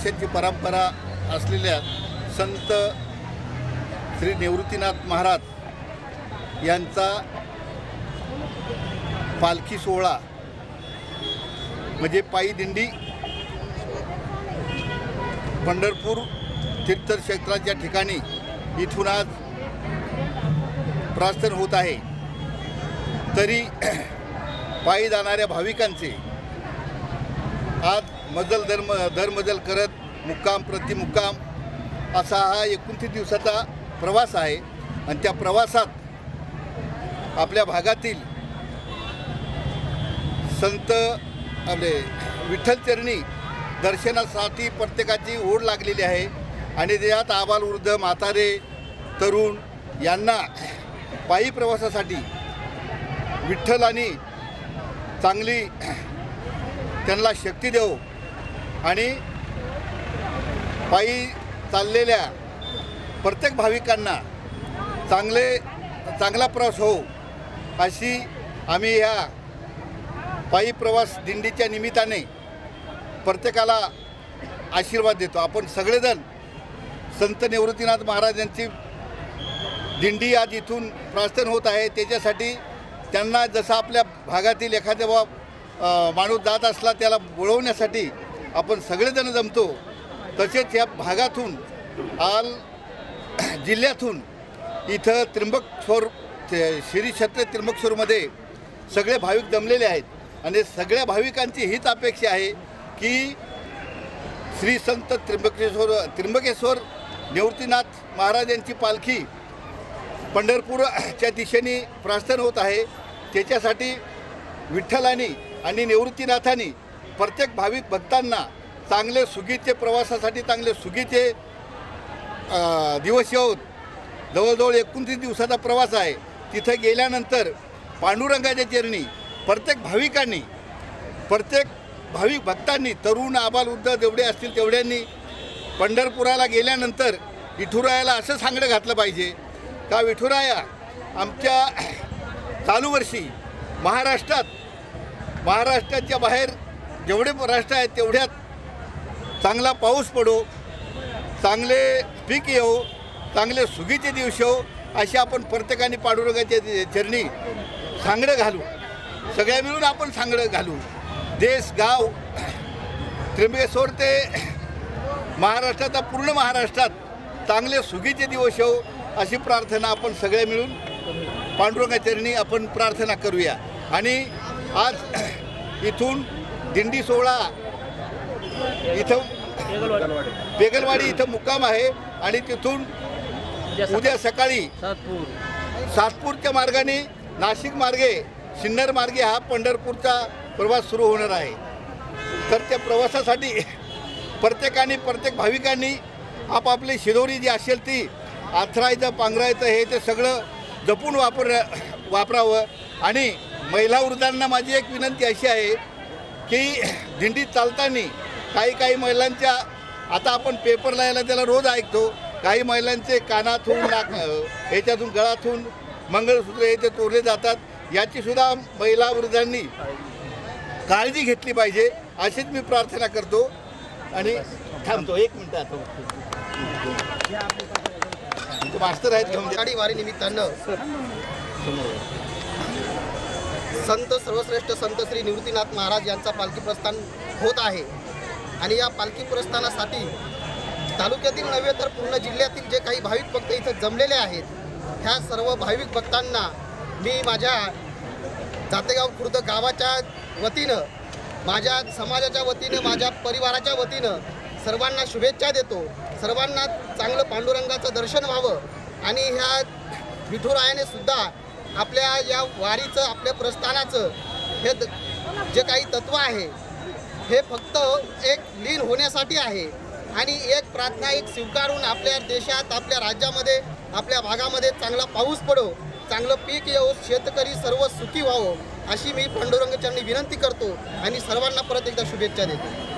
वर्षांची परंपरा असलेल्या संत श्री निवृत्तीनाथ महाराज यांचा पालखी सोहळा म्हणजे पायी दिंडी पंढरपूर तीर्थक्षेत्राच्या ठिकाणी इथून आज प्रस्थान होत आहे। तरी पायी जाणाऱ्या भाविकांचे आज दरमजल करत मुक्काम प्रतिमुक्काम असा हा 29 दिवसाचा प्रवास आहे आणि त्या प्रवासात आपल्या भागातील संत आपले विठ्ठल चरणी दर्शनासाठी प्रत्येकाची ओढ लागलेली आहे आणि त्यात आबालवृद्ध म्हातारे तरुण यांना पायी प्रवासासाठी विठ्ठलाने चांगली त्यांना शक्ती देव आणि पायी चाललेल्या प्रत्येक भाविकांना चांगला प्रवास हो अशी आम्ही ह्या पायी प्रवास दिंडीच्या निमित्ताने प्रत्येकाला आशीर्वाद देतो। आपण सगळेजण संत निवृत्तीनाथ महाराज यांची दिंडी आज इथून प्रस्थान होत आहे त्याच्यासाठी त्यांना जसं आपल्या भागातील एखाद्या माणूस जात असला त्याला बोलवण्यासाठी आपण सगळेजण जमतो, तसेच या भागातून जिल्ह्यातून इथं त्र्यंबकेश्वर श्री क्षेत्र त्र्यंबकेश्वरमध्ये सगळे भाविक जमलेले आहेत आणि सगळ्या भाविकांची हीच अपेक्षा आहे की श्री संत त्र्यंबकेश्वर निवृत्तीनाथ महाराज यांची पालखी पंढरपूरच्या दिशेने प्रस्थान होत आहे। त्याच्यासाठी विठ्ठलानी आणि निवृत्तीनाथांनी प्रत्येक भाविक भक्तांना चांगले सुगीचे प्रवासासाठी चांगले सुगीचे दिवस येऊत। जवळजवळ 29 दिवसाचा प्रवास आहे। तिथे गेल्यानंतर पांडुरंगाच्या चरणी प्रत्येक भाविक भक्तांनी तरुण आबालवृद्ध जेवढे असतील तेवढ्यांनी पंढरपुराला गेल्यानंतर विठुरायाला असं सांगणं घातलं पाहिजे का विठुराया आमच्या चालू वर्षी महाराष्ट्राच्या बाहेर जेवढे राष्ट्र आहेत तेवढ्यात चांगला पाऊस पडो, चांगले पीक येऊ, चांगले सुगीचे दिवस येऊ अशी आपण प्रत्येकाने पांडुरंगाच्या चरणी सांगणं घालू। सगळ्या मिळून आपण सांगणं घालू। देश गाव त्र्यंबकेश्वर ते महाराष्ट्राचा पूर्ण महाराष्ट्रात चांगले सुगीचे दिवस येऊ अशी प्रार्थना आपण सगळे मिळून पांडुरंगाचरणी आपण प्रार्थना करूया। आणि आज इथून दिंडी सोहळा इथं बेगलवाडी इथं मुक्काम आहे आणि तिथून उद्या सकाळी सातपूरच्या मार्गाने नाशिक मार्गे सिन्नर मार्गे हा पंढरपूरचा प्रवास सुरू होणार आहे। तर त्या प्रवासासाठी प्रत्येक भाविकांनी आपापली शिदोरी जी असेल ती आथरायचं पांघरायचं हे ते सगळं जपून वापरावं। आणि महिला वृद्धांना माझी एक विनंती अशी आहे की दिंडीत चालताना काही महिलांच्या आता आपण पेपरला यायला त्याला रोज ऐकतो, काही महिलांचे कानातून ह्याच्यातून गळातून मंगळसूत्र हे ते तोडले जातात। याचीसुद्धा महिला वृद्धांनी काळजी घेतली पाहिजे अशीच मी प्रार्थना करतो आणि थांबतो। 1 मिनिट आता मास्तर आहेत घेऊन वारी निमित्तानं संत सर्वश्रेष्ठ संत श्री निवृत्तीनाथ महाराज यांचा पालखी प्रस्थान होत आहे आणि या पालखी प्रस्थानासाठी तालुक्यातील नव्हे तर पूर्ण जिल्ह्यातील जे काही भाविक भक्त इथं जमलेले आहेत ह्या सर्व भाविक भक्तांना मी माझ्या जातेगाव खुर्द गावाच्या वतीनं, माझ्या समाजाच्या वतीनं, माझ्या परिवाराच्या वतीनं सर्वांना शुभेच्छा देतो। सर्वांना चांगलं पांडुरंगाचं दर्शन व्हावं आणि ह्या विठुरायाने सुद्धा आपल्या या वारीचं आपल्या प्रस्थानाचं हे जे काही तत्व आहे हे फक्त एक लीन होण्यासाठी आहे आणि एक प्रार्थना एक स्वीकारून आपल्या देशात आपल्या राज्यामध्ये आपल्या भागामध्ये चांगला पाऊस पडो, चांगलं पीक येऊ, शेतकरी सर्व सुखी व्हावं अशी मी पांडुरंगाचरणी विनंती करतो आणि सर्वांना परत एकदा शुभेच्छा देतो।